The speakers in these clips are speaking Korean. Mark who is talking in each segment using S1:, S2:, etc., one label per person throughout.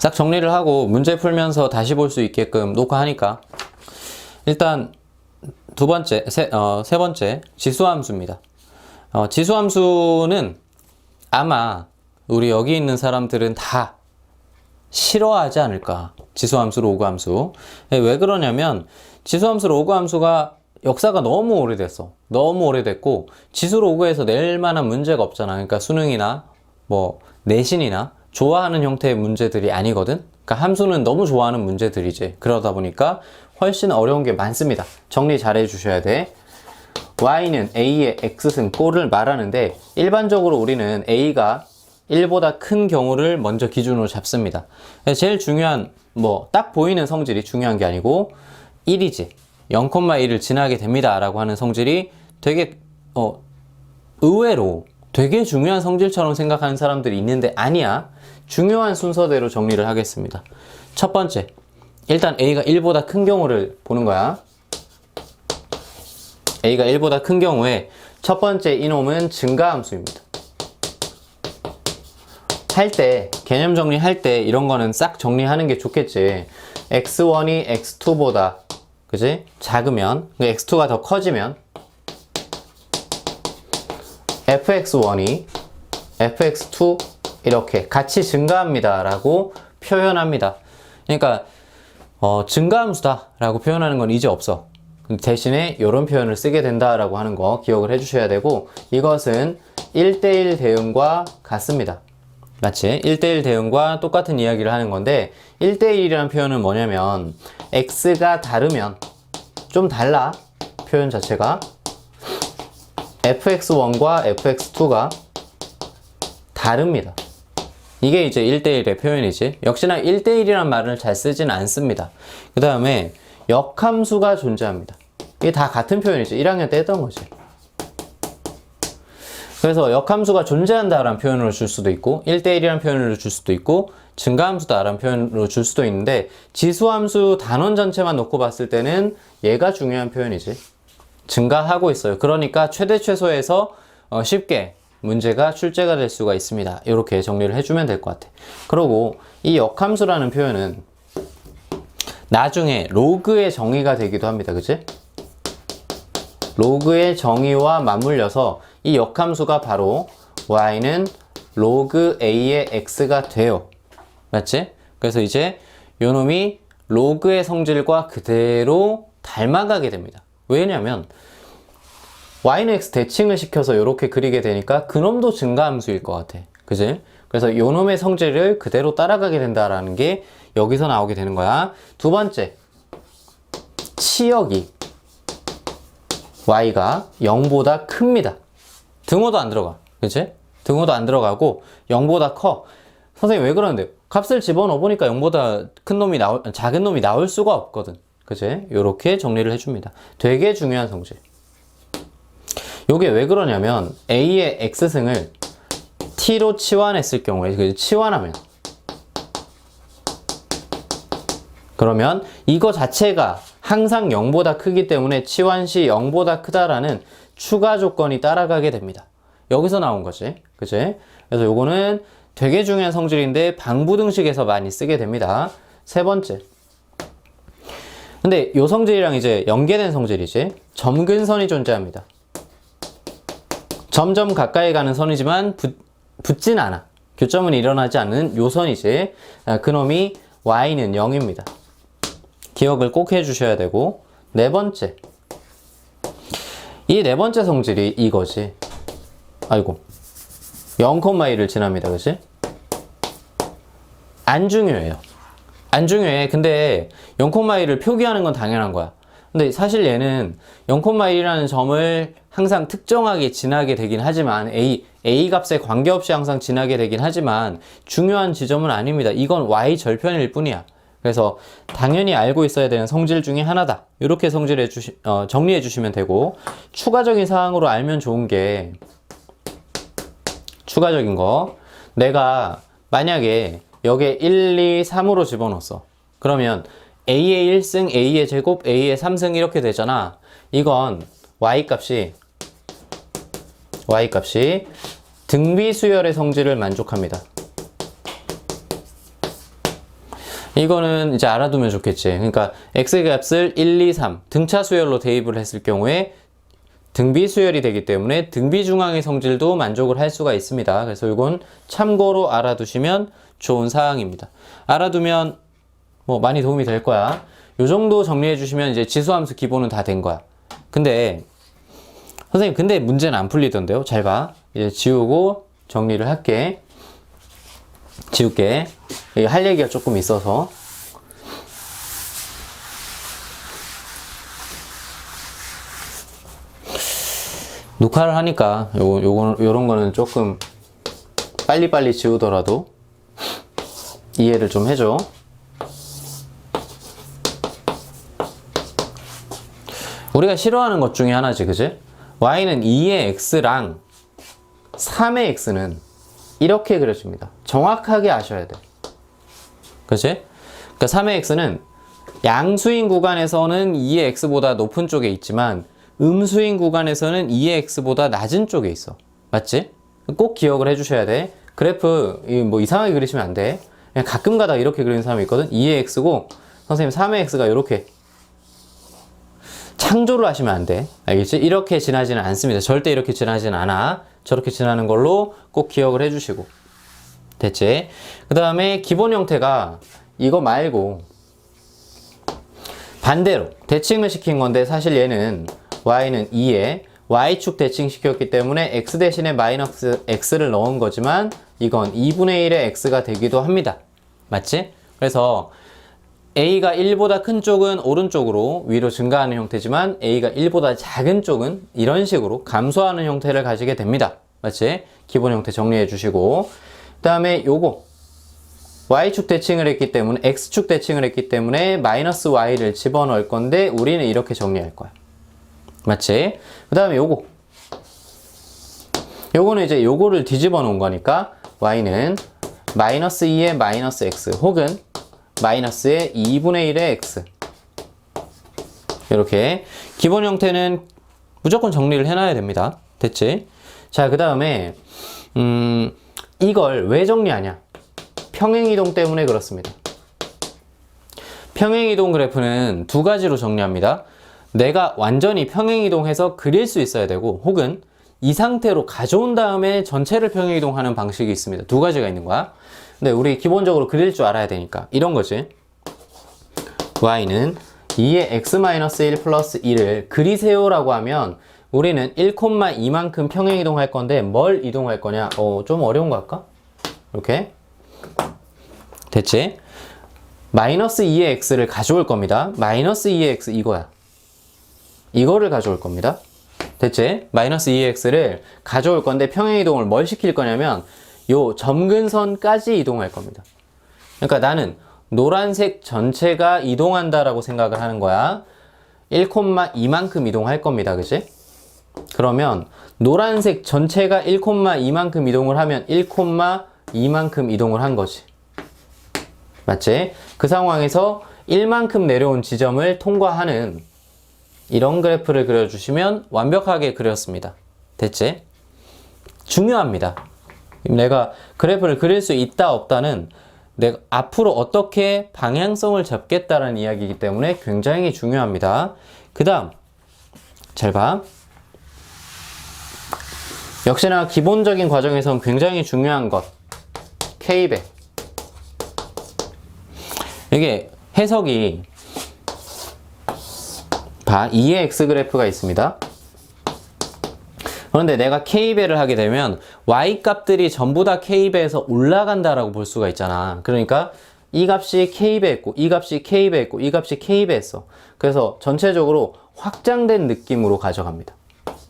S1: 싹 정리를 하고 문제 풀면서 다시 볼 수 있게끔 녹화하니까 일단 세 번째 지수함수입니다. 지수함수는 아마 우리 여기 있는 사람들은 다 싫어하지 않을까. 지수함수, 로그함수. 왜 그러냐면 지수함수, 로그함수가 역사가 너무 오래됐어. 너무 오래됐고 지수 로그에서 낼 만한 문제가 없잖아. 그러니까 수능이나 뭐 내신이나 좋아하는 형태의 문제들이 아니거든. 그러니까 함수는 너무 좋아하는 문제들이지. 그러다 보니까 훨씬 어려운 게 많습니다. 정리 잘 해주셔야 돼. y는 a의 x승 꼴을 말하는데 일반적으로 우리는 a가 1보다 큰 경우를 먼저 기준으로 잡습니다. 제일 중요한 뭐 딱 보이는 성질이 중요한 게 아니고 1이지. 0,1을 지나게 됩니다 라고 하는 성질이 되게 의외로 되게 중요한 성질처럼 생각하는 사람들이 있는데 아니야. 중요한 순서대로 정리를 하겠습니다. 첫 번째, 일단 a가 1보다 큰 경우를 보는 거야. a가 1보다 큰 경우에 첫 번째 이놈은 증가함수입니다. 할 때, 개념 정리할 때 이런 거는 싹 정리하는 게 좋겠지. x1이 x2보다 그지? 작으면, x2가 더 커지면 fx1이 fx2 이렇게 같이 증가합니다 라고 표현합니다. 그러니까 증가함수다 라고 표현하는 건 이제 없어. 대신에 이런 표현을 쓰게 된다 라고 하는 거 기억을 해 주셔야 되고, 이것은 1대1 대응과 같습니다. 맞지? 1대1 대응과 똑같은 이야기를 하는 건데 1대1이라는 표현은 뭐냐면 x가 다르면 좀 달라. 표현 자체가 fx1과 fx2가 다릅니다. 이게 이제 1대1의 표현이지. 역시나 1대1이란 말을 잘 쓰진 않습니다. 그 다음에 역함수가 존재합니다. 이게 다 같은 표현이지. 1학년 때 했던 거지. 그래서 역함수가 존재한다라는 표현으로 줄 수도 있고 1대1이라는 표현으로 줄 수도 있고 증가함수다라는 표현으로 줄 수도 있는데 지수함수 단원 전체만 놓고 봤을 때는 얘가 중요한 표현이지. 증가하고 있어요. 그러니까 최대 최소에서 쉽게 문제가 출제가 될 수가 있습니다. 이렇게 정리를 해주면 될 것 같아. 그리고 이 역함수라는 표현은 나중에 로그의 정의가 되기도 합니다. 그치? 로그의 정의와 맞물려서 이 역함수가 바로 y는 로그 a의 x가 돼요. 맞지? 그래서 이제 요놈이 로그의 성질과 그대로 닮아가게 됩니다. 왜냐면 y는 x 대칭을 시켜서 이렇게 그리게 되니까 그놈도 증가함수일 것 같아. 그지? 그래서 요놈의 성질을 그대로 따라가게 된다라는 게 여기서 나오게 되는 거야. 두 번째, 치역이 y가 0보다 큽니다. 등호도 안 들어가. 그치? 등호도 안 들어가고 0보다 커. 선생님 왜 그러는데? 값을 집어넣어 보니까 0보다 작은 놈이 나올 수가 없거든. 그치? 요렇게 정리를 해줍니다. 되게 중요한 성질. 요게 왜 그러냐면 a의 x승을 t로 치환했을 경우에, 치환하면 그러면 이거 자체가 항상 0보다 크기 때문에 치환 시 0보다 크다라는 추가 조건이 따라가게 됩니다. 여기서 나온 거지. 그치? 그래서 요거는 되게 중요한 성질인데 방부등식에서 많이 쓰게 됩니다. 세 번째. 근데 요 성질이랑 이제 연계된 성질이지. 점근선이 존재합니다. 점점 가까이 가는 선이지만 붙진 않아. 교점은 일어나지 않는 요 선이지. 그놈이 y는 0입니다. 기억을 꼭 해주셔야 되고, 네 번째. 이 네 번째 성질이 이거지. 아이고. 0,1을 지납니다. 그치? 안 중요해요. 안 중요해. 근데 0,1을 표기하는 건 당연한 거야. 근데 사실 얘는 0,1이라는 점을 항상 특정하게 지나게 되긴 하지만 A 값에 관계없이 항상 지나게 되긴 하지만 중요한 지점은 아닙니다. 이건 y 절편일 뿐이야. 그래서 당연히 알고 있어야 되는 성질 중에 하나다. 이렇게 정리해 주시면 되고, 추가적인 사항으로 알면 좋은 게, 추가적인 거, 내가 만약에 여기에 1, 2, 3으로 집어넣었어. 그러면 a의 1승, a의 제곱, a의 3승 이렇게 되잖아. 이건 y값이 등비수열의 성질을 만족합니다. 이거는 이제 알아두면 좋겠지. 그러니까 x값을 1, 2, 3 등차 수열로 대입을 했을 경우에 등비 수열이 되기 때문에 등비 중앙의 성질도 만족을 할 수가 있습니다. 그래서 이건 참고로 알아두시면 좋은 사항입니다. 알아두면 뭐 많이 도움이 될 거야. 요 정도 정리해 주시면 이제 지수함수 기본은 다 된 거야. 근데 선생님 근데 문제는 안 풀리던데요. 잘 봐. 이제 지우고 정리를 할게. 지울게. 할 얘기가 조금 있어서. 녹화를 하니까 요런 거는 조금 빨리빨리 지우더라도 이해를 좀 해줘. 우리가 싫어하는 것 중에 하나지, 그지? y는 2의 x랑 3의 x는 이렇게 그려집니다. 정확하게 아셔야 돼. 그치? 그러니까 3의 x는 양수인 구간에서는 2의 x보다 높은 쪽에 있지만 음수인 구간에서는 2의 x보다 낮은 쪽에 있어. 맞지? 꼭 기억을 해주셔야 돼. 그래프 뭐 이상하게 그리시면 안 돼. 그냥 가끔 가다 이렇게 그리는 사람이 있거든. 2의 x고 선생님 3의 x가 이렇게 창조를 하시면 안 돼. 알겠지? 이렇게 지나지는 않습니다. 절대 이렇게 지나지는 않아. 저렇게 지나는 걸로 꼭 기억을 해주시고. 됐지? 그 다음에 기본 형태가 이거 말고 반대로 대칭을 시킨 건데 사실 얘는 y는 2에 y축 대칭 시켰기 때문에 x 대신에 마이너스 x를 넣은 거지만 이건 2분의 1의 x가 되기도 합니다. 맞지? 그래서 a가 1보다 큰 쪽은 오른쪽으로 위로 증가하는 형태지만 a가 1보다 작은 쪽은 이런 식으로 감소하는 형태를 가지게 됩니다. 맞지? 기본 형태 정리해 주시고 그 다음에 요거 y축 대칭을 했기 때문에 x축 대칭을 했기 때문에 마이너스 y를 집어넣을 건데 우리는 이렇게 정리할 거야. 맞지? 그 다음에 요거는 이제 요거를 뒤집어 놓은 거니까 y는 마이너스 2의 마이너스 x 혹은 마이너스의 2분의 1의 x 이렇게 기본 형태는 무조건 정리를 해놔야 됩니다. 됐지? 자, 그 다음에 이걸 왜 정리하냐? 평행이동 때문에 그렇습니다. 평행이동 그래프는 두 가지로 정리합니다. 내가 완전히 평행이동해서 그릴 수 있어야 되고 혹은 이 상태로 가져온 다음에 전체를 평행이동하는 방식이 있습니다. 두 가지가 있는 거야. 근데 우리 기본적으로 그릴 줄 알아야 되니까 이런 거지. y는 2의 x-1 플러스 1을 그리세요 라고 하면 우리는 1,2만큼 평행이동할 건데 뭘 이동할 거냐? 좀 어려운 거 할까? 이렇게 됐지? 마이너스 2의 x를 가져올 겁니다. 마이너스 2의 x 이거야. 이거를 가져올 겁니다. 됐지? 마이너스 2의 x를 가져올 건데 평행이동을 뭘 시킬 거냐면 요 점근선까지 이동할 겁니다. 그러니까 나는 노란색 전체가 이동한다라고 생각을 하는 거야. 1,2만큼 이동할 겁니다. 그치? 그러면 노란색 전체가 1,2만큼 이동을 하면 1,2만큼 이동을 한 거지. 맞지? 그 상황에서 1만큼 내려온 지점을 통과하는 이런 그래프를 그려주시면 완벽하게 그렸습니다. 됐지? 중요합니다. 내가 그래프를 그릴 수 있다 없다는 내가 앞으로 어떻게 방향성을 잡겠다는 이야기이기 때문에 굉장히 중요합니다. 그 다음 잘 봐. 역시나 기본적인 과정에선 굉장히 중요한 것 K배. 이게 해석이 봐. 2의 x 그래프가 있습니다. 그런데 내가 K배를 하게 되면 Y 값들이 전부 다 K배에서 올라간다라고 볼 수가 있잖아. 그러니까 이 값이 K배했고 이 값이 K배했고 이 값이 K배했어. 그래서 전체적으로 확장된 느낌으로 가져갑니다.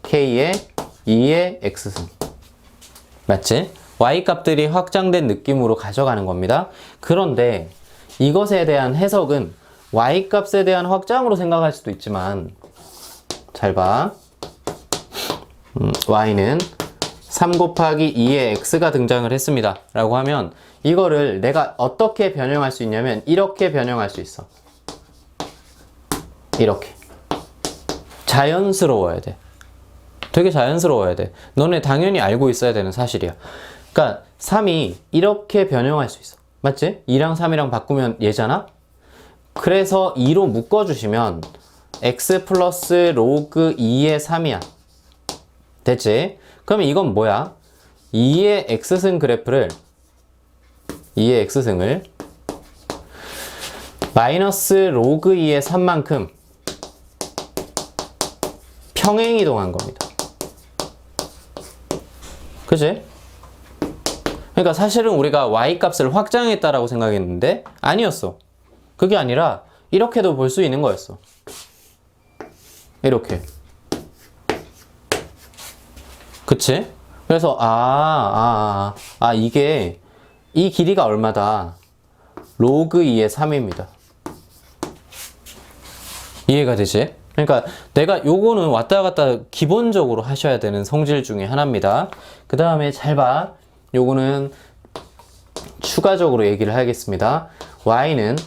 S1: K의 2의 X승. 맞지? Y 값들이 확장된 느낌으로 가져가는 겁니다. 그런데 이것에 대한 해석은 Y 값에 대한 확장으로 생각할 수도 있지만 잘 봐. y는 3 곱하기 2의 x가 등장을 했습니다 라고 하면 이거를 내가 어떻게 변형할 수 있냐면 이렇게 변형할 수 있어. 이렇게 자연스러워야 돼. 되게 자연스러워야 돼. 너네 당연히 알고 있어야 되는 사실이야. 그러니까 3이 이렇게 변형할 수 있어. 맞지? 2랑 3이랑 바꾸면 얘잖아? 그래서 2로 묶어주시면 x 플러스 로그 2의 3이야. 됐지? 그러면 이건 뭐야? 2의 x승 그래프를 2의 x승을 마이너스 로그 2의 3만큼 평행이동한 겁니다. 그치? 그러니까 사실은 우리가 y값을 확장했다라고 생각했는데 아니었어. 그게 아니라 이렇게도 볼 수 있는 거였어. 이렇게. 그치? 그래서 이게 이 길이가 얼마다? 로그 2의 3입니다. 이해가 되지? 그러니까 내가 요거는 왔다 갔다 기본적으로 하셔야 되는 성질 중에 하나입니다. 그 다음에 잘 봐. 요거는 추가적으로 얘기를 하겠습니다. y는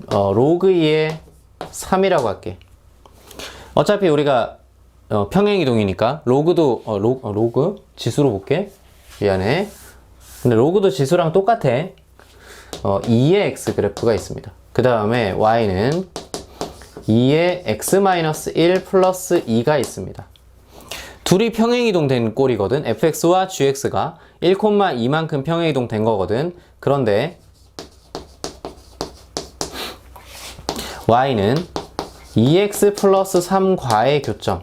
S1: 로그 2의 3이라고 할게. 어차피 우리가 평행이동이니까 로그도 로그 지수로 볼게. 미안해. 근데 로그도 지수랑 똑같아. 2의 x 그래프가 있습니다. 그 다음에 y는 2의 x-1 플러스 2가 있습니다. 둘이 평행이동 된 꼴이거든. fx와 gx가 1,2만큼 평행이동 된 거거든. 그런데 y는 2x 플러스 3과의 교점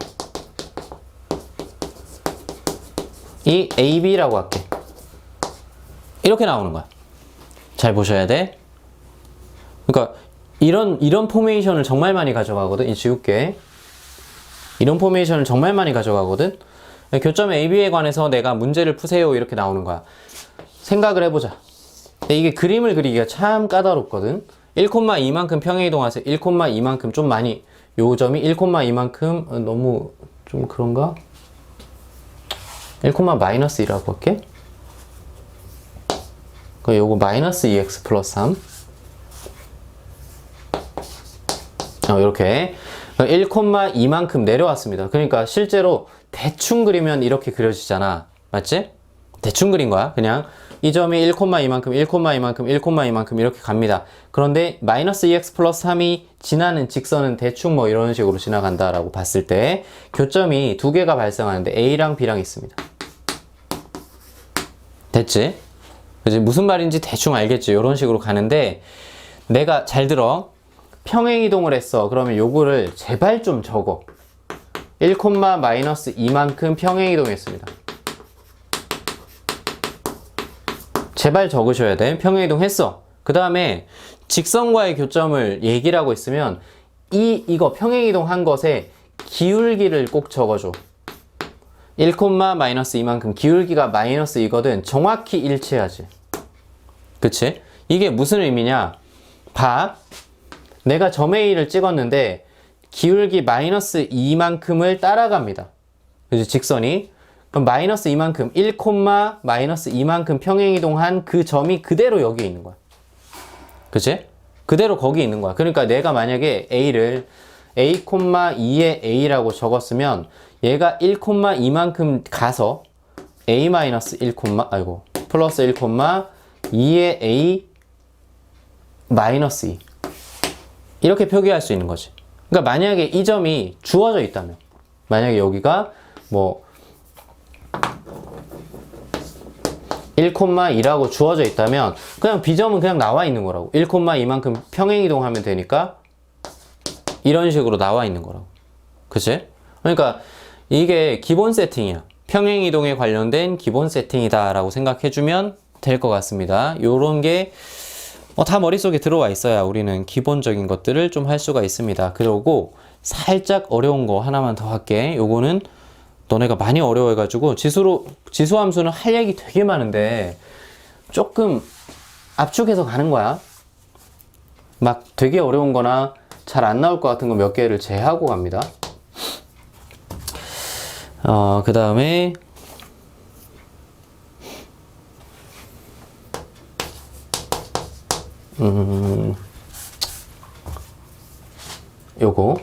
S1: 이 ab라고 할게. 이렇게 나오는 거야. 잘 보셔야 돼. 그러니까 이런 포메이션을 정말 많이 가져가거든. 이 지울게. 이런 포메이션을 정말 많이 가져가거든. 교점 AB에 관해서 내가 문제를 푸세요 이렇게 나오는 거야. 생각을 해보자. 이게 그림을 그리기가 참 까다롭거든. 1,2만큼 평행이동하세요. 1,2만큼 좀 많이, 요 점이 1,2만큼 너무 좀 그런가? 1,-1이라고 할게. 요거 마이너스 2x 플러스 3. 이렇게 1,2만큼 내려왔습니다. 그러니까 실제로 대충 그리면 이렇게 그려지잖아. 맞지? 대충 그린 거야. 그냥 이 점이 1,2만큼, 1,2만큼, 1,2만큼 이렇게 갑니다. 그런데 마이너스 2x 플러스 3이 지나는 직선은 대충 뭐 이런 식으로 지나간다라고 봤을 때 교점이 두 개가 발생하는데 A랑 B랑 있습니다. 됐지? 그치? 무슨 말인지 대충 알겠지? 이런 식으로 가는데 내가 잘 들어. 평행이동을 했어. 그러면 요거를 제발 좀 적어. 1,-2만큼 평행이동했습니다. 제발 적으셔야 돼. 평행이동 했어. 그 다음에 직선과의 교점을 얘기를 하고 있으면 이거 평행이동 한 것에 기울기를 꼭 적어줘. 1,-2만큼 기울기가 마이너스 이거든 정확히 일치해야지. 그치? 이게 무슨 의미냐? 봐. 내가 점 A를 찍었는데 기울기 마이너스 2만큼을 따라갑니다. 그치? 직선이. 그럼 마이너스 2만큼 1, 마이너스 2만큼 평행이동한 그 점이 그대로 여기 있는 거야. 그치? 그대로 거기 있는 거야. 그러니까 내가 만약에 A를 A,2의 A라고 적었으면 얘가 1,2만큼 가서 A-1, 플러스 1,2의 A 마이너스 2 이렇게 표기할 수 있는 거지. 그러니까 만약에 이 점이 주어져 있다면, 만약에 여기가 뭐 1,2라고 주어져 있다면 그냥 B점은 그냥 나와 있는 거라고. 1,2만큼 평행이동하면 되니까 이런 식으로 나와 있는 거라고. 그치? 그러니까 이게 기본 세팅이야. 평행이동에 관련된 기본 세팅이다 라고 생각해주면 될 것 같습니다. 요런 게 다 머릿속에 들어와 있어야 우리는 기본적인 것들을 좀 할 수가 있습니다. 그리고 살짝 어려운 거 하나만 더 할게. 요거는 너네가 많이 어려워해가지고 지수 함수는 할 얘기 되게 많은데 조금 압축해서 가는 거야. 막 되게 어려운 거나 잘 안 나올 것 같은 거 몇 개를 제외하고 갑니다. 그 다음에 요거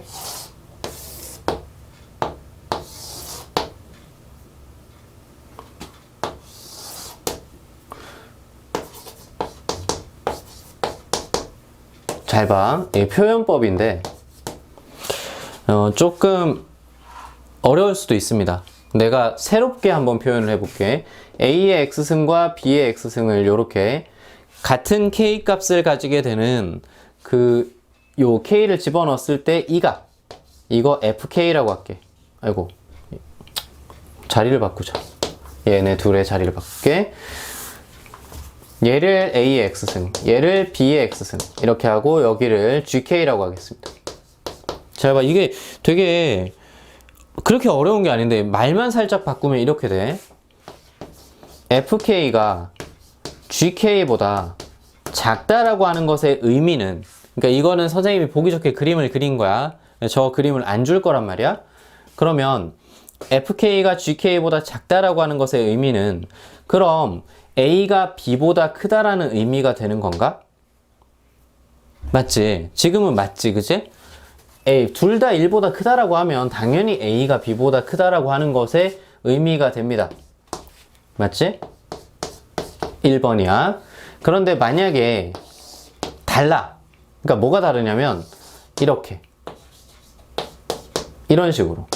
S1: 잘 봐. 이 표현법인데 조금 어려울 수도 있습니다. 내가 새롭게 한번 표현을 해볼게. A의 X승과 B의 X승을 이렇게 같은 K 값을 가지게 되는 요 K를 집어넣었을 때 이 값, 이거 FK라고 할게. 아이고, 자리를 바꾸자. 얘네 둘의 자리를 바꿀게. 얘를 A의 X승, 얘를 B의 X승 이렇게 하고 여기를 GK라고 하겠습니다. 잘 봐. 이게 되게 그렇게 어려운 게 아닌데 말만 살짝 바꾸면 이렇게 돼. FK가 GK보다 작다라고 하는 것의 의미는, 그러니까 이거는 선생님이 보기 좋게 그림을 그린 거야. 저 그림을 안 줄 거란 말이야. 그러면 FK가 GK보다 작다라고 하는 것의 의미는, 그럼 A가 B보다 크다라는 의미가 되는 건가? 맞지? 지금은 맞지, 그치? 둘 다 1보다 크다라고 하면 당연히 A가 B보다 크다라고 하는 것의 의미가 됩니다. 맞지? 1번이야. 그런데 만약에 달라. 그러니까 뭐가 다르냐면 이렇게. 이런 식으로.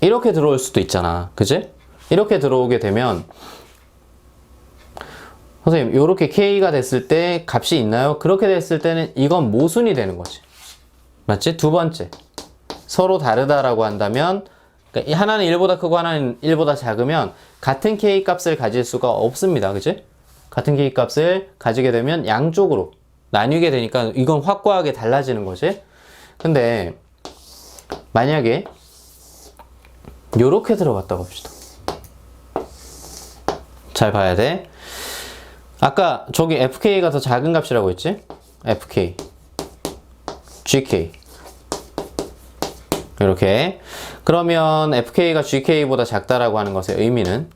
S1: 이렇게 들어올 수도 있잖아. 그치? 이렇게 들어오게 되면 선생님 이렇게 K가 됐을 때 값이 있나요? 그렇게 됐을 때는 이건 모순이 되는 거지. 맞지? 두 번째, 서로 다르다라고 한다면, 그러니까 하나는 1보다 크고 하나는 1보다 작으면 같은 K 값을 가질 수가 없습니다. 그치? 같은 K 값을 가지게 되면 양쪽으로 나뉘게 되니까 이건 확고하게 달라지는 거지. 근데 만약에 요렇게 들어갔다고 합시다. 잘 봐야 돼. 아까 저기 FK가 더 작은 값이라고 했지? FK, GK 이렇게. 그러면 FK가 GK보다 작다라고 하는 것의 의미는,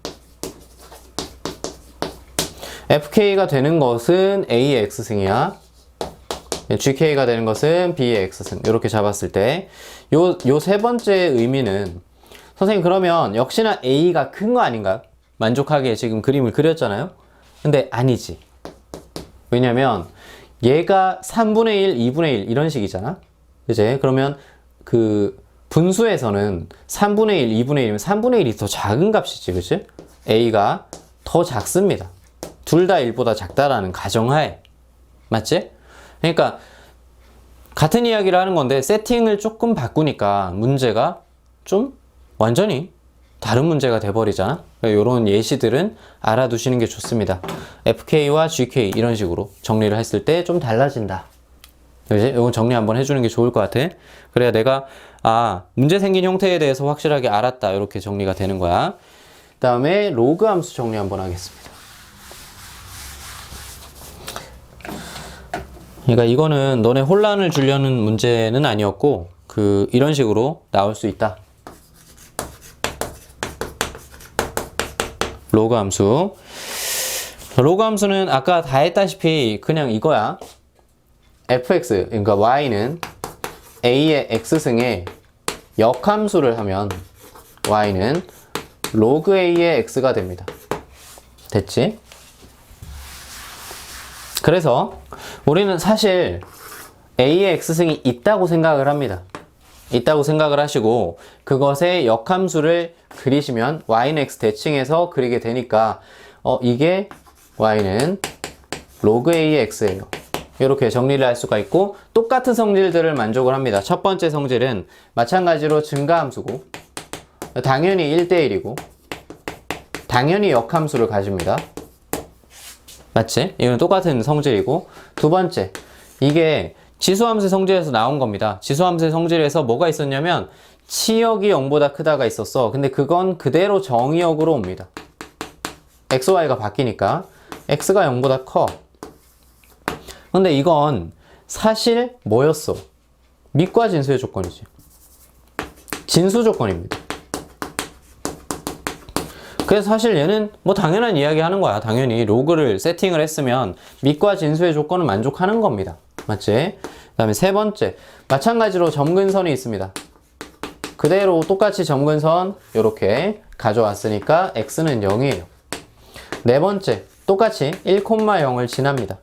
S1: FK가 되는 것은 A의 X승이야. GK가 되는 것은 B의 X승. 이렇게 잡았을 때 요 세 번째 의미는, 선생님 그러면 역시나 A가 큰 거 아닌가요? 만족하게 지금 그림을 그렸잖아요. 근데 아니지. 왜냐면 얘가 3분의 1, 2분의 1 이런 식이잖아. 그치? 그러면 그 분수에서는 3분의 1, 2분의 1이면 3분의 1이 더 작은 값이지. 그치? A가 더 작습니다. 둘 다 1보다 작다라는 가정하에. 맞지? 그러니까 같은 이야기를 하는 건데 세팅을 조금 바꾸니까 문제가 좀 완전히 다른 문제가 돼버리잖아. 이런 예시들은 알아두시는 게 좋습니다. FK와 GK 이런 식으로 정리를 했을 때 좀 달라진다. 그지? 이건 정리 한번 해주는 게 좋을 것 같아. 그래야 내가 문제 생긴 형태에 대해서 확실하게 알았다. 이렇게 정리가 되는 거야. 그 다음에 로그 함수 정리 한번 하겠습니다. 그러니까 이거는 너네 혼란을 주려는 문제는 아니었고 이런 식으로 나올 수 있다. 로그 함수. 로그 함수는 아까 다 했다시피 그냥 이거야. fx, 그러니까 y는 a의 x승에 역함수를 하면 y는 로그 a의 x가 됩니다. 됐지? 그래서 우리는 사실 a의 x승이 있다고 생각을 합니다. 있다고 생각을 하시고 그것의 역함수를 그리시면 y는 x 대칭해서 그리게 되니까 이게 y는 로그 a의 x예요. 이렇게 정리를 할 수가 있고, 똑같은 성질들을 만족을 합니다. 첫 번째 성질은 마찬가지로 증가함수고 당연히 1대1이고 당연히 역함수를 가집니다. 맞지? 이건 똑같은 성질이고, 두 번째, 이게 지수함수의 성질에서 나온 겁니다. 지수함수의 성질에서 뭐가 있었냐면 치역이 0보다 크다가 있었어. 근데 그건 그대로 정의역으로 옵니다. x, y가 바뀌니까 x가 0보다 커. 근데 이건 사실 뭐였어? 밑과 진수의 조건이지. 진수 조건입니다. 그래서 사실 얘는 뭐 당연한 이야기 하는 거야. 당연히 로그를 세팅을 했으면 밑과 진수의 조건은 만족하는 겁니다. 맞지? 그 다음에 세 번째, 마찬가지로 점근선이 있습니다. 그대로 똑같이 점근선 이렇게 가져왔으니까 x는 0이에요. 네 번째, 똑같이 1,0을 지납니다.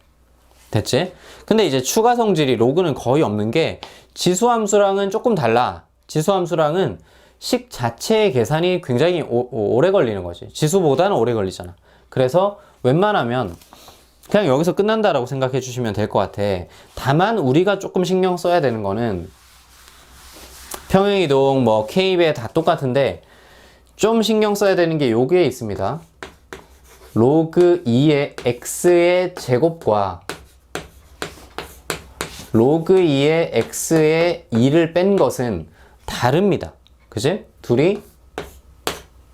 S1: 됐지? 근데 이제 추가 성질이 로그는 거의 없는 게 지수함수랑은 조금 달라. 지수함수랑은 식 자체의 계산이 굉장히 오래 걸리는 거지. 지수보다는 오래 걸리잖아. 그래서 웬만하면 그냥 여기서 끝난다라고 생각해 주시면 될 것 같아. 다만 우리가 조금 신경 써야 되는 거는 평행이동 뭐 K배 다 똑같은데 좀 신경 써야 되는 게 요게 있습니다. 로그 2의 x의 제곱과 로그 2의 x의 2를 뺀 것은 다릅니다. 그치? 둘이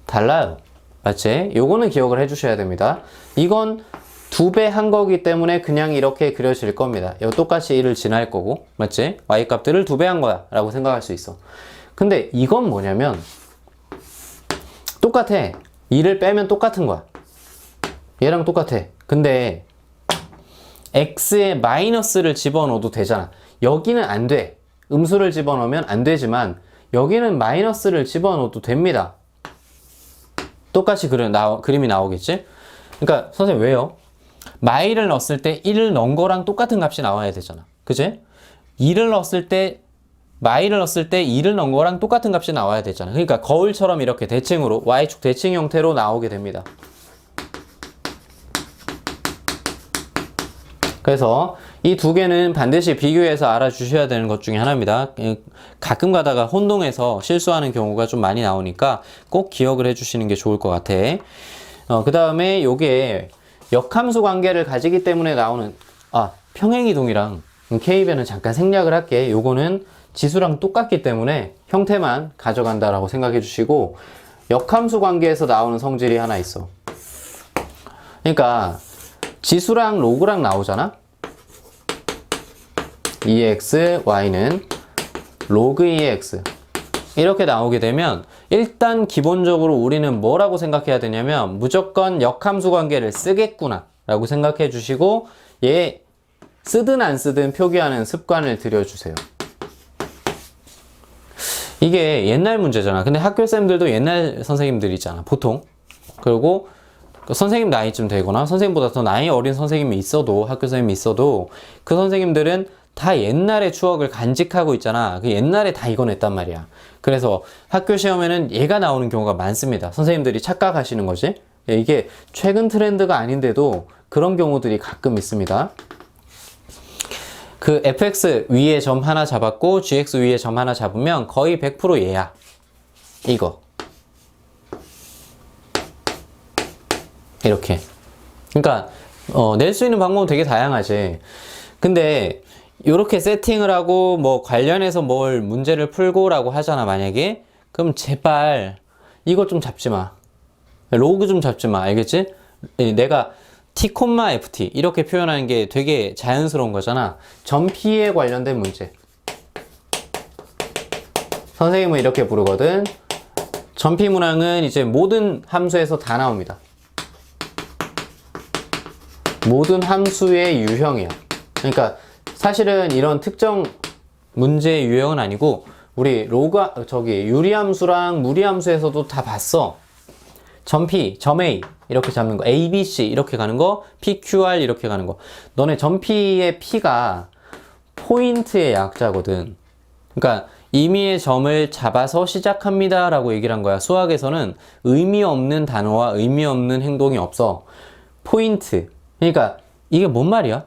S1: 달라요. 맞지? 요거는 기억을 해 주셔야 됩니다. 이건 2배 한 거기 때문에 그냥 이렇게 그려질 겁니다. 요 똑같이 1을 지날 거고, 맞지? y 값들을 2배 한 거야 라고 생각할 수 있어. 근데 이건 뭐냐면 똑같아. 2를 빼면 똑같은 거야. 얘랑 똑같아. 근데 x에 마이너스를 집어넣어도 되잖아. 여기는 안 돼. 음수를 집어넣으면 안 되지만 여기는 마이너스를 집어넣어도 됩니다. 똑같이 그림이 나오겠지? 그러니까 선생님 왜요? 마이를 넣었을 때 1을 넣은 거랑 똑같은 값이 나와야 되잖아. 그치? 2를 넣었을 때 마이를 넣었을 때 2를 넣은 거랑 똑같은 값이 나와야 되잖아. 그러니까 거울처럼 이렇게 대칭으로 y축 대칭 형태로 나오게 됩니다. 그래서 이 두 개는 반드시 비교해서 알아주셔야 되는 것 중에 하나입니다. 가끔 가다가 혼동해서 실수하는 경우가 좀 많이 나오니까 꼭 기억을 해주시는 게 좋을 것 같아. 그 다음에 요게 역함수 관계를 가지기 때문에 나오는 평행이동이랑 K배는 잠깐 생략을 할게. 요거는 지수랑 똑같기 때문에 형태만 가져간다라고 생각해 주시고 역함수 관계에서 나오는 성질이 하나 있어. 그러니까 지수랑 로그랑 나오잖아? 2x, y는 로그 2x 이렇게 나오게 되면 일단 기본적으로 우리는 뭐라고 생각해야 되냐면 무조건 역함수 관계를 쓰겠구나 라고 생각해 주시고 얘 쓰든 안 쓰든 표기하는 습관을 들여주세요. 이게 옛날 문제잖아. 근데 학교쌤들도 옛날 선생님들이잖아 보통. 그리고 선생님 나이쯤 되거나 선생님보다 더 나이 어린 선생님이 있어도 학교 선생님이 있어도 그 선생님들은 다 옛날의 추억을 간직하고 있잖아. 그 옛날에 다 이거 냈단 말이야. 그래서 학교 시험에는 얘가 나오는 경우가 많습니다. 선생님들이 착각하시는 거지. 이게 최근 트렌드가 아닌데도 그런 경우들이 가끔 있습니다. 그 fx 위에 점 하나 잡았고 gx 위에 점 하나 잡으면 거의 100% 얘야. 이거 이렇게. 그러니까 낼 수 있는 방법은 되게 다양하지. 근데 이렇게 세팅을 하고 뭐 관련해서 뭘 문제를 풀고라고 하잖아 만약에. 그럼 제발 이거 좀 잡지 마. 로그 좀 잡지 마. 알겠지? 내가 t, ft 이렇게 표현하는 게 되게 자연스러운 거잖아. 점피에 관련된 문제. 선생님은 이렇게 부르거든. 점피 문항은 이제 모든 함수에서 다 나옵니다. 모든 함수의 유형이야. 그러니까 사실은 이런 특정 문제의 유형은 아니고 우리 유리함수랑 무리함수에서도 다 봤어. 점 P, 점 A 이렇게 잡는 거, A, B, C 이렇게 가는 거, P, Q, R 이렇게 가는 거. 너네 점 P의 P가 포인트의 약자거든. 그러니까 임의의 점을 잡아서 시작합니다 라고 얘기를 한 거야. 수학에서는 의미 없는 단어와 의미 없는 행동이 없어. 포인트. 그러니까 이게 뭔 말이야?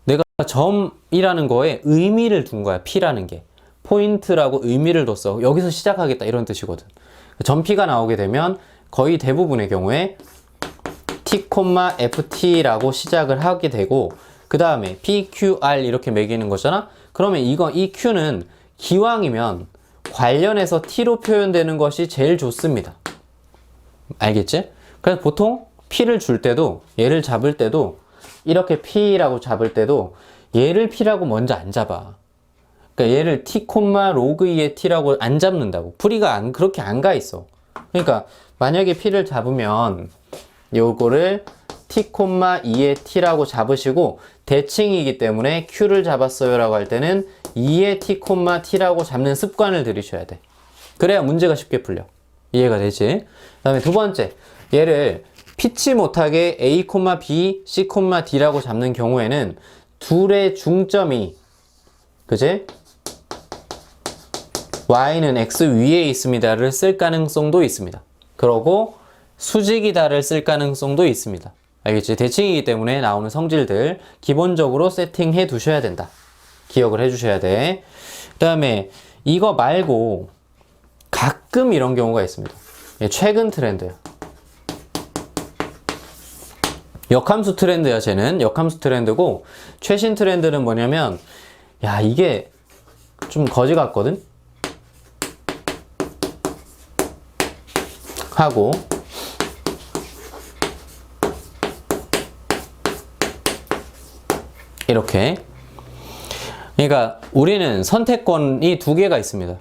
S1: 내가 점이라는 거에 의미를 둔 거야. P라는 게. 포인트라고 의미를 뒀어. 여기서 시작하겠다 이런 뜻이거든. 점 P가 나오게 되면 거의 대부분의 경우에 t, ft라고 시작을 하게 되고 그 다음에 p, q, r 이렇게 매기는 거잖아. 그러면 이 q는 기왕이면 관련해서 t로 표현되는 것이 제일 좋습니다. 알겠지? 그래서 보통 p를 줄 때도 얘를 잡을 때도 이렇게 p라고 잡을 때도 얘를 p라고 먼저 안 잡아. 그러니까 얘를 t, 로그 2의 t라고 안 잡는다고. 풀이가 그렇게 안 가 있어. 그러니까 만약에 p를 잡으면 요거를 t, 2의 t라고 잡으시고 대칭이기 때문에 q를 잡았어요 라고 할 때는 2의 t, t라고 잡는 습관을 들이셔야 돼. 그래야 문제가 쉽게 풀려. 이해가 되지? 그 다음에 두 번째, 얘를 피치 못하게 a, b, c, d라고 잡는 경우에는 둘의 중점이, 그지? y는 x 위에 있습니다를 쓸 가능성도 있습니다. 그러고 수직이다를 쓸 가능성도 있습니다. 알겠지? 대칭이기 때문에 나오는 성질들 기본적으로 세팅해 두셔야 된다. 기억을 해 주셔야 돼. 그 다음에 이거 말고 가끔 이런 경우가 있습니다. 최근 트렌드야. 역함수 트렌드야, 쟤는. 역함수 트렌드고, 최신 트렌드는 뭐냐면, 야, 이게 좀 거지 같거든? 하고, 이렇게. 그러니까 우리는 선택권이 두 개가 있습니다.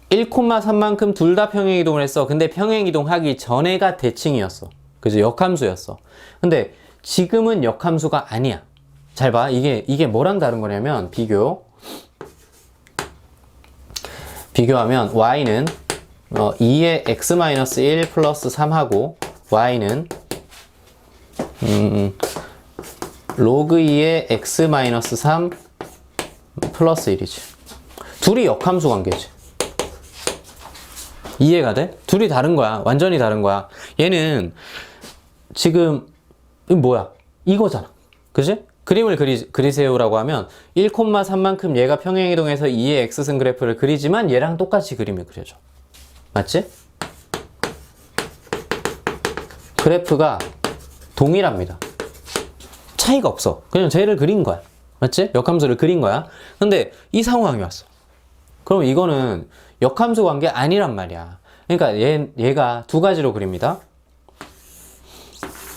S1: 1,3만큼 둘 다 평행이동을 했어. 근데 평행이동하기 전에가 대칭이었어. 그죠? 역함수였어. 근데 지금은 역함수가 아니야. 잘 봐. 이게 뭐랑 다른 거냐면, 비교하면 y는 2의 x-1 플러스 3하고, y는 로그 2의 x-3 플러스 1이지. 둘이 역함수 관계지. 이해가 돼? 둘이 다른 거야. 완전히 다른 거야. 얘는 지금 뭐야? 이거잖아. 그지? 그림을 그리세요라고 하면 1,3만큼 얘가 평행이동해서 2의 x승 그래프를 그리지만 얘랑 똑같이 그림을 그려줘. 맞지? 그래프가 동일합니다. 차이가 없어. 그냥 쟤를 그린 거야. 맞지? 역함수를 그린 거야. 근데 이 상황이 왔어. 그럼 이거는 역함수 관계 아니란 말이야. 그러니까 얘가 두 가지로 그립니다.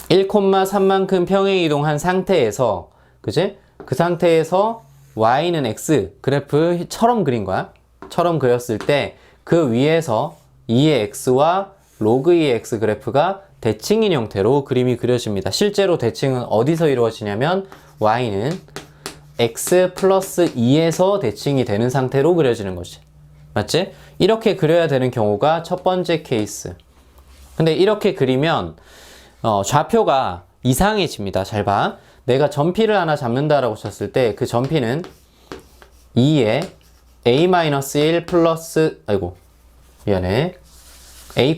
S1: 1,3만큼 평행이동한 상태에서, 그지? 그 상태에서 y는 x 그래프처럼 그린 거야. 처럼 그렸을 때 그 위에서 2의 x와 로그 2의 x 그래프가 대칭인 형태로 그림이 그려집니다. 실제로 대칭은 어디서 이루어지냐면 y는 x 플러스 2에서 대칭이 되는 상태로 그려지는 거지. 맞지? 이렇게 그려야 되는 경우가 첫 번째 케이스. 근데 이렇게 그리면 좌표가 이상해집니다. 잘 봐. 내가 점피를 하나 잡는다라고 쳤을 때 그 점피는 2의 a-1 플러스 미안해. a,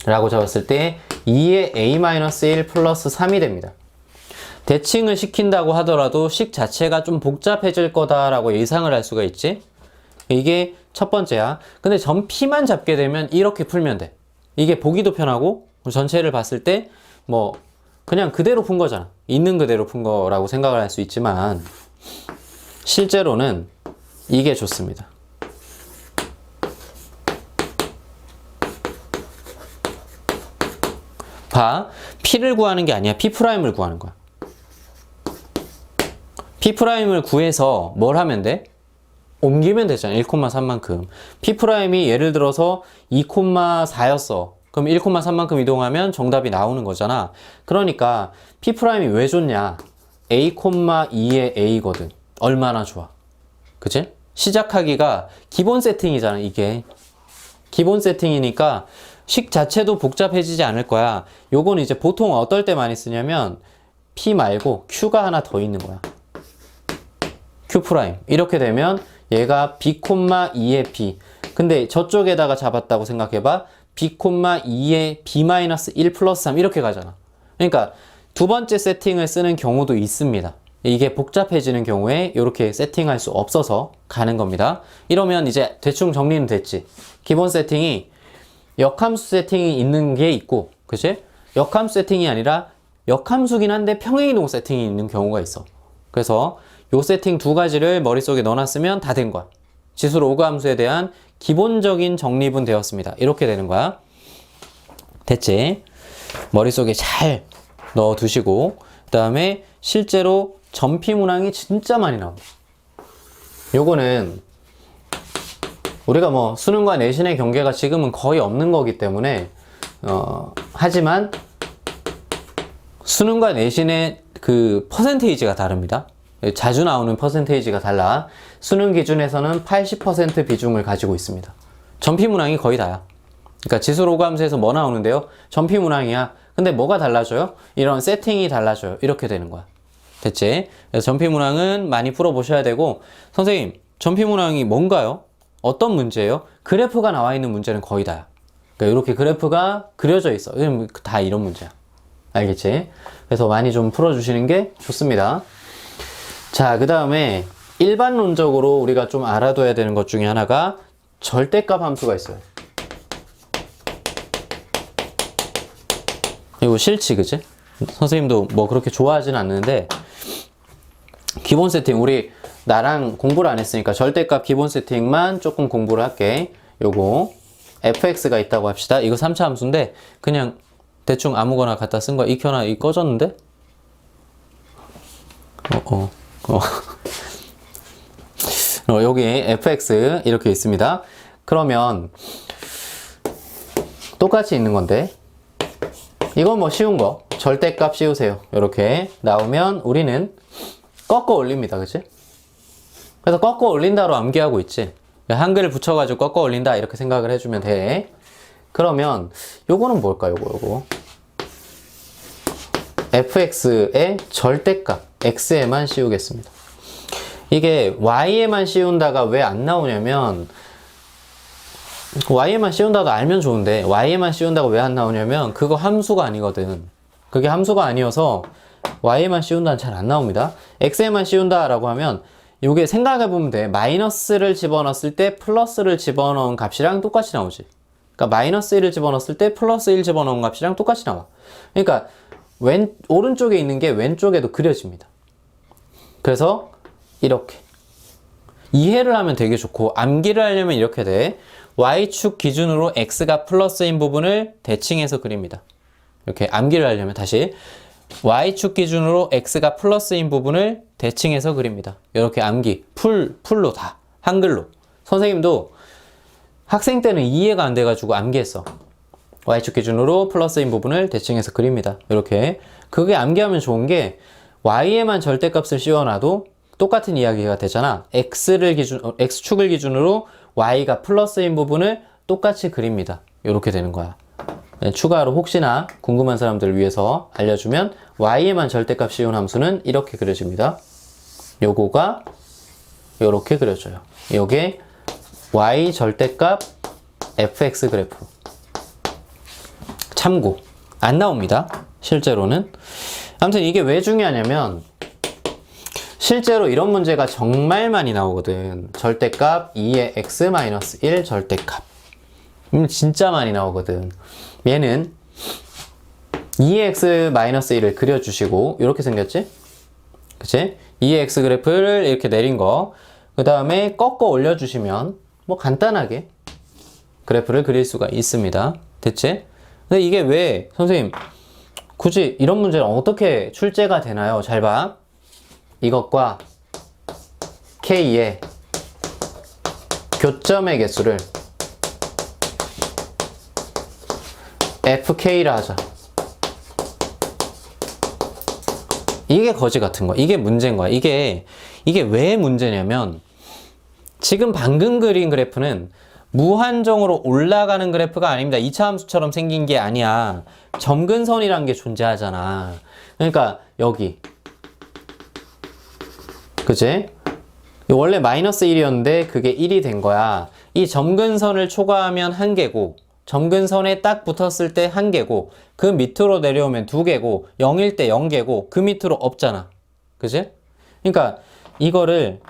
S1: 라고 잡았을 때 2의 a-1 플러스 3이 됩니다. 대칭을 시킨다고 하더라도 식 자체가 좀 복잡해질 거다라고 예상을 할 수가 있지. 이게 첫 번째야. 근데 점피만 잡게 되면 이렇게 풀면 돼. 이게 보기도 편하고 전체를 봤을 때 뭐 그냥 그대로 푼 거잖아. 있는 그대로 푼 거라고 생각을 할 수 있지만 실제로는 이게 좋습니다. 봐. P를 구하는 게 아니야. P'을 구하는 거야. P'을 구해서 뭘 하면 돼? 옮기면 되잖아. 1,3만큼. P'이 예를 들어서 2,4였어. 그럼 1,3만큼 이동하면 정답이 나오는 거잖아. 그러니까 P'이 왜 좋냐? a,2의 a거든. 얼마나 좋아. 그치? 시작하기가 기본 세팅이잖아, 이게. 기본 세팅이니까 식 자체도 복잡해지지 않을 거야. 요건 이제 보통 어떨 때 많이 쓰냐면 P 말고 Q가 하나 더 있는 거야. Q'. 이렇게 되면 얘가 B,2의 P. 근데 저쪽에다가 잡았다고 생각해봐. B,2의 B-1 플러스 3 이렇게 가잖아. 그러니까 두 번째 세팅을 쓰는 경우도 있습니다. 이게 복잡해지는 경우에 이렇게 세팅할 수 없어서 가는 겁니다. 이러면 이제 대충 정리는 됐지. 기본 세팅이 역함수 세팅이 있는 게 있고, 그치? 역함수 세팅이 아니라 역함수긴 한데 평행이동 세팅이 있는 경우가 있어. 그래서 요 세팅 두 가지를 머릿속에 넣어놨으면 다 된 거야. 지수 로그 함수에 대한 기본적인 정립은 되었습니다. 이렇게 되는 거야. 됐지? 머릿속에 잘 넣어두시고 그 다음에 실제로 점피 문항이 진짜 많이 나옵니다. 요거는 우리가 뭐 수능과 내신의 경계가 지금은 거의 없는 거기 때문에 하지만 수능과 내신의 그 퍼센테이지가 다릅니다. 자주 나오는 퍼센테이지가 달라. 수능 기준에서는 80% 비중을 가지고 있습니다. 점피 문항이 거의 다야. 그러니까 지수 로그 함수에서 뭐 나오는데요? 점피 문항이야. 근데 뭐가 달라져요? 이런 세팅이 달라져요. 이렇게 되는 거야. 됐지? 그래서 전피문항은 많이 풀어보셔야 되고, 선생님, 전피문항이 뭔가요? 어떤 문제예요? 그래프가 나와 있는 문제는 거의 다야. 그러니까 이렇게 그래프가 그려져 있어. 다 이런 문제야. 알겠지? 그래서 많이 좀 풀어주시는 게 좋습니다. 자, 그 다음에 일반론적으로 우리가 좀 알아둬야 되는 것 중에 하나가 절대값 함수가 있어요. 이거 싫지, 그치? 선생님도 뭐 그렇게 좋아하진 않는데, 기본 세팅, 우리 나랑 공부를 안 했으니까 절대값 기본 세팅만 조금 공부를 할게. 요거 fx가 있다고 합시다. 이거 3차 함수인데 그냥 대충 아무거나 갖다 쓴 거야. 익혀놔. 이 꺼졌는데? 여기 fx 이렇게 있습니다. 그러면 똑같이 있는 건데, 이건 뭐 쉬운 거 절대값 씌우세요. 이렇게 나오면 우리는 꺾어 올립니다. 그치? 그래서 꺾어 올린다로 암기하고 있지. 한글을 붙여가지고 꺾어 올린다 이렇게 생각을 해주면 돼. 그러면 요거는 뭘까? 요거 fx의 절대값 x에만 씌우겠습니다. 이게 y에만 씌운다가 왜 안 나오냐면, y에만 씌운다도 알면 좋은데 y에만 씌운다가 왜 안 나오냐면 그거 함수가 아니거든. 그게 함수가 아니어서 y에만 씌운다는 잘 안 나옵니다. x에만 씌운다 라고 하면 요게 생각해보면 돼. 마이너스를 집어넣었을 때 플러스를 집어넣은 값이랑 똑같이 나오지. 그러니까 마이너스 1을 집어넣었을 때 플러스 1 집어넣은 값이랑 똑같이 나와. 그러니까 오른쪽에 있는 게 왼쪽에도 그려집니다. 그래서 이렇게 이해를 하면 되게 좋고, 암기를 하려면 이렇게 돼. y축 기준으로 x가 플러스인 부분을 대칭해서 그립니다. 이렇게 암기를 하려면 다시 y축 기준으로 x가 플러스인 부분을 대칭해서 그립니다. 이렇게 암기 풀로 다 한글로. 선생님도 학생 때는 이해가 안 돼가지고 암기했어. y축 기준으로 플러스인 부분을 대칭해서 그립니다. 이렇게. 그게 암기하면 좋은 게 y에만 절대값을 씌워놔도 똑같은 이야기가 되잖아. x축을 기준으로 y가 플러스인 부분을 똑같이 그립니다. 이렇게 되는 거야. 추가로 혹시나 궁금한 사람들을 위해서 알려주면 y에만 절대값 씌운 함수는 이렇게 그려집니다. 요거가 이렇게 그려져요. 요게 y 절대값 fx 그래프. 참고. 안 나옵니다. 실제로는. 아무튼 이게 왜 중요하냐면, 실제로 이런 문제가 정말 많이 나오거든. 절대값 2의 x-1 절대값. 진짜 많이 나오거든. 얘는 2의 x-1을 그려주시고 이렇게 생겼지? 그치? 2의 x 그래프를 이렇게 내린 거, 그 다음에 꺾어 올려주시면 뭐 간단하게 그래프를 그릴 수가 있습니다. 됐지? 근데 이게 왜 선생님 굳이 이런 문제는 어떻게 출제가 되나요? 잘 봐. 이것과 K의 교점의 개수를 FK라 하자. 이게 거지 같은 거야. 이게 문제인 거야. 이게 왜 문제냐면, 지금 방금 그린 그래프는 무한정으로 올라가는 그래프가 아닙니다. 2차 함수처럼 생긴 게 아니야. 점근선이란 게 존재하잖아. 그러니까 여기, 그치? 원래 마이너스 1이었는데 그게 1이 된 거야. 이 점근선을 초과하면 1개고, 점근선에 딱 붙었을 때 1개고, 그 밑으로 내려오면 2개고, 0일 때 0개고, 그 밑으로 없잖아. 그치? 그러니까 이거를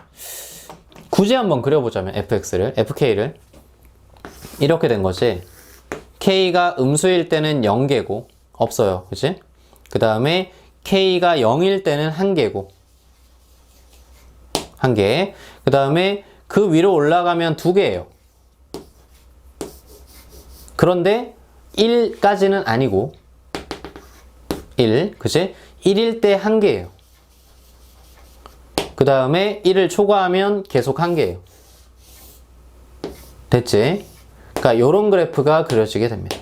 S1: 굳이 한번 그려보자면 fk를 이렇게 된 거지. k가 음수일 때는 0개고 없어요. 그치? 그 다음에 k가 0일 때는 1개고 1개. 그 다음에 그 위로 올라가면 2개예요. 그런데 1까지는 아니고 1, 그치? 1일 때 1개예요. 그 다음에 1을 초과하면 계속 1개예요. 됐지? 그러니까 요런 그래프가 그려지게 됩니다.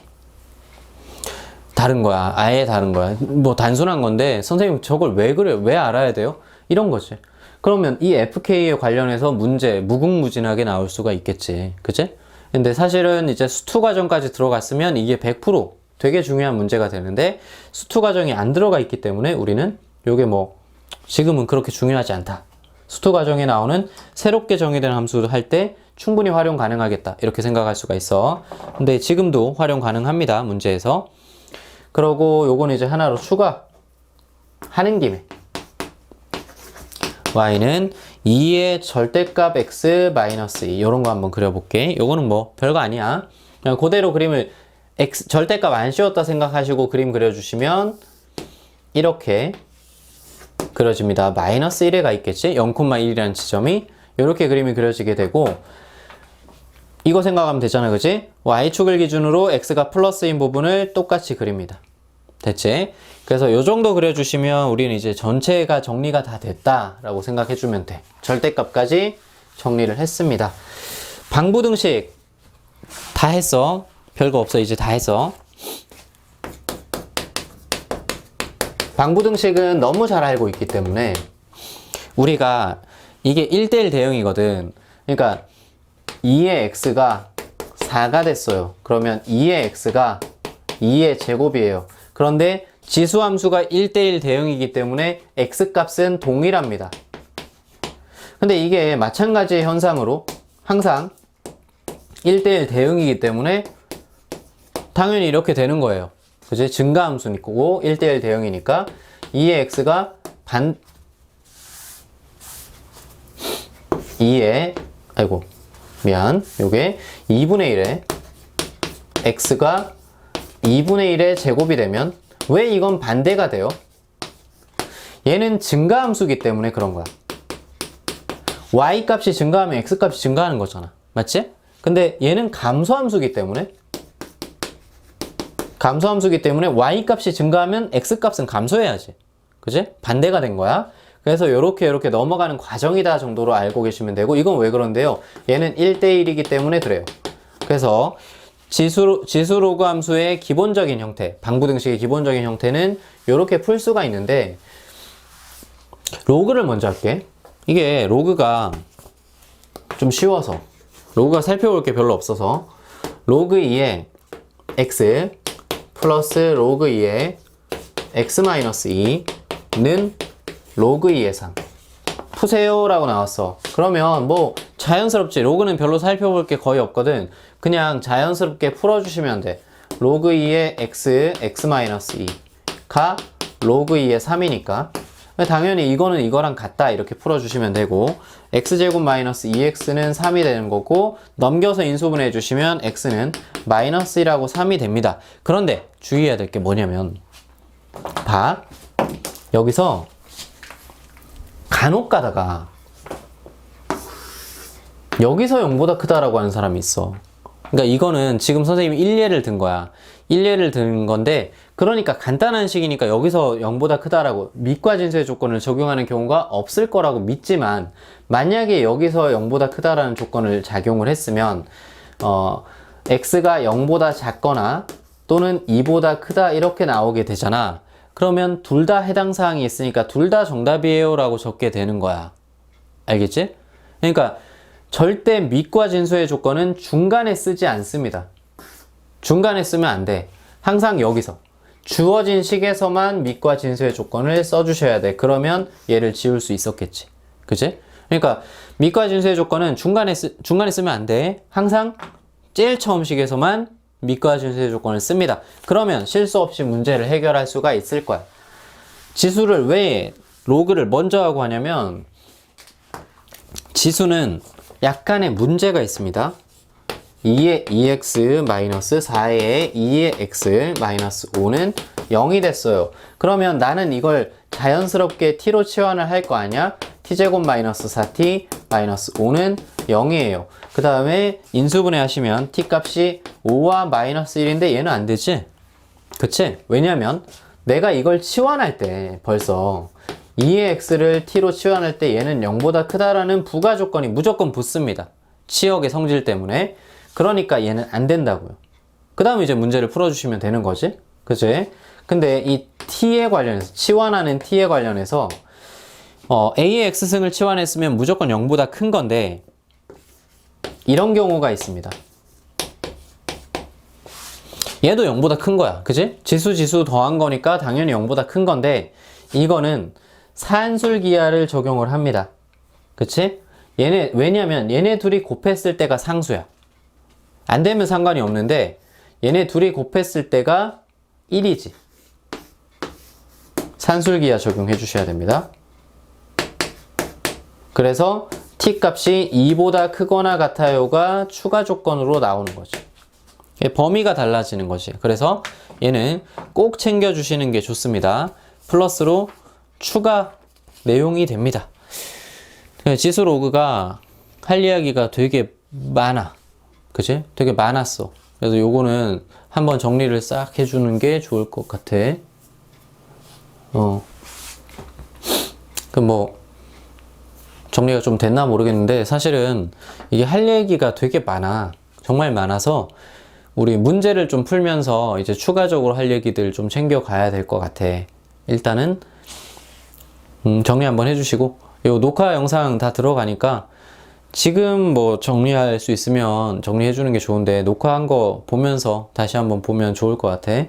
S1: 다른 거야. 아예 다른 거야. 뭐 단순한 건데 선생님 저걸 왜 그래요? 왜 알아야 돼요? 이런 거지. 그러면 이 FK에 관련해서 문제 무궁무진하게 나올 수가 있겠지. 그치? 근데 사실은 이제 수투 과정까지 들어갔으면 이게 100% 되게 중요한 문제가 되는데 수투 과정이 안 들어가 있기 때문에 우리는 요게 뭐 지금은 그렇게 중요하지 않다. 수투 과정에 나오는 새롭게 정의된 함수 할 때 충분히 활용 가능하겠다. 이렇게 생각할 수가 있어. 근데 지금도 활용 가능합니다. 문제에서. 그러고 요거는 이제 하나로 추가하는 김에 y는 2의 절대값 x 마이너스 2 요런 거 한번 그려볼게. 요거는 뭐 별거 아니야. 그냥 그대로 그림을 x 절대값 안 씌웠다 생각하시고 그림 그려주시면 이렇게 그려집니다. 마이너스 1에가 있겠지? 0,1이라는 지점이 이렇게 그림이 그려지게 되고 이거 생각하면 되잖아, 그지? y축을 기준으로 x가 플러스인 부분을 똑같이 그립니다. 됐지? 그래서 이 정도 그려주시면 우리는 이제 전체가 정리가 다 됐다라고 생각해주면 돼. 절대값까지 정리를 했습니다. 방부등식 다 했어. 별거 없어. 이제 다 했어. 방부등식은 너무 잘 알고 있기 때문에 우리가 이게 1대1 대응이거든. 그러니까 2의 x가 4가 됐어요. 그러면 2의 x가 2의 제곱이에요. 그런데 지수함수가 1대1 대응이기 때문에 x값은 동일합니다. 근데 이게 마찬가지의 현상으로 항상 1대1 대응이기 때문에 당연히 이렇게 되는 거예요. 그치? 증가함수니고 1대1 대응이니까 2의 x가 2분의 1에 x가 2분의 1의 제곱이 되면 왜 이건 반대가 돼요? 얘는 증가함수기 때문에 그런 거야. y 값이 증가하면 x 값이 증가하는 거잖아. 맞지? 근데 얘는 감소함수기 때문에 y 값이 증가하면 x 값은 감소해야지. 그지? 반대가 된 거야. 그래서 요렇게 넘어가는 과정이다 정도로 알고 계시면 되고, 이건 왜 그런데요? 얘는 1대1이기 때문에 그래요. 그래서 지수 로그 함수의 기본적인 형태, 방부등식의 기본적인 형태는 요렇게 풀 수가 있는데, 로그를 먼저 할게. 이게 로그가 좀 쉬워서, 로그가 살펴볼 게 별로 없어서, 로그 2의 x 플러스 로그 2의 x-2는 로그 2의 3 푸세요 라고 나왔어. 그러면 뭐 자연스럽지. 로그는 별로 살펴볼 게 거의 없거든. 그냥 자연스럽게 풀어주시면 돼. 로그 2의 x-2가 로그 2의 3이니까 당연히 이거는 이거랑 같다 이렇게 풀어주시면 되고, x제곱 마이너스 2x는 3이 되는 거고, 넘겨서 인수분해 해주시면 x는 마이너스 1하고 3이 됩니다. 그런데 주의해야 될 게 뭐냐면, 봐, 여기서 간혹 가다가 여기서 0보다 크다라고 하는 사람이 있어. 그러니까 이거는 지금 선생님이 1예를 든 거야. 1예를 든 건데, 그러니까 간단한 식이니까 여기서 0보다 크다라고 미과 진수의 조건을 적용하는 경우가 없을 거라고 믿지만, 만약에 여기서 0보다 크다라는 조건을 작용을 했으면 x가 0보다 작거나 또는 2보다 크다 이렇게 나오게 되잖아. 그러면 둘 다 해당 사항이 있으니까 둘 다 정답이에요 라고 적게 되는 거야. 알겠지? 그러니까 절대 미과 진수의 조건은 중간에 쓰지 않습니다. 중간에 쓰면 안 돼. 항상 여기서 주어진 식에서만 미과 진수의 조건을 써주셔야 돼. 그러면 얘를 지울 수 있었겠지. 그치? 그러니까 미과 진수의 조건은 중간에 쓰면 안 돼. 항상 제일 처음 식에서만 미과 진수의 조건을 씁니다. 그러면 실수 없이 문제를 해결할 수가 있을 거야. 지수를 왜 로그를 먼저 하고 하냐면, 지수는 약간의 문제가 있습니다. 2의 2x-4의 2의 x-5는 0이 됐어요. 그러면 나는 이걸 자연스럽게 t로 치환을 할 거 아니야? t제곱 마이너스 4t 마이너스 5는 0이에요. 그 다음에 인수분해 하시면 t 값이 5와 마이너스 1인데 얘는 안 되지? 그치? 왜냐면 내가 이걸 치환할 때 벌써 2의 x를 t로 치환할 때 얘는 0보다 크다라는 부가 조건이 무조건 붙습니다. 치역의 성질 때문에. 그러니까 얘는 안 된다고요. 그 다음에 이제 문제를 풀어주시면 되는 거지? 그치? 근데 이 t에 관련해서, 치환하는 t에 관련해서 a의 x승을 치환했으면 무조건 0보다 큰 건데, 이런 경우가 있습니다. 얘도 0보다 큰 거야. 그치? 지수 더한 거니까 당연히 0보다 큰 건데, 이거는 산술기하를 적용을 합니다. 그치? 왜냐면 얘네 둘이 곱했을 때가 상수야. 안 되면 상관이 없는데 얘네 둘이 곱했을 때가 1이지. 산술기하 적용해 주셔야 됩니다. 그래서 t 값이 2보다 크거나 같아요가 추가 조건으로 나오는 거죠. 범위가 달라지는 거지. 그래서 얘는 꼭 챙겨 주시는 게 좋습니다. 플러스로 추가 내용이 됩니다. 지수 로그가 할 이야기가 되게 많아. 그치? 되게 많았어. 그래서 요거는 한번 정리를 싹 해주는 게 좋을 것 같아. 정리가 좀 됐나 모르겠는데, 사실은 이게 할 얘기가 되게 많아. 정말 많아서, 우리 문제를 좀 풀면서 이제 추가적으로 할 얘기들 좀 챙겨가야 될 것 같아. 일단은, 정리 한번 해주시고, 요 녹화 영상 다 들어가니까, 지금 뭐 정리할 수 있으면 정리해 주는 게 좋은데, 녹화한 거 보면서 다시 한번 보면 좋을 것 같아.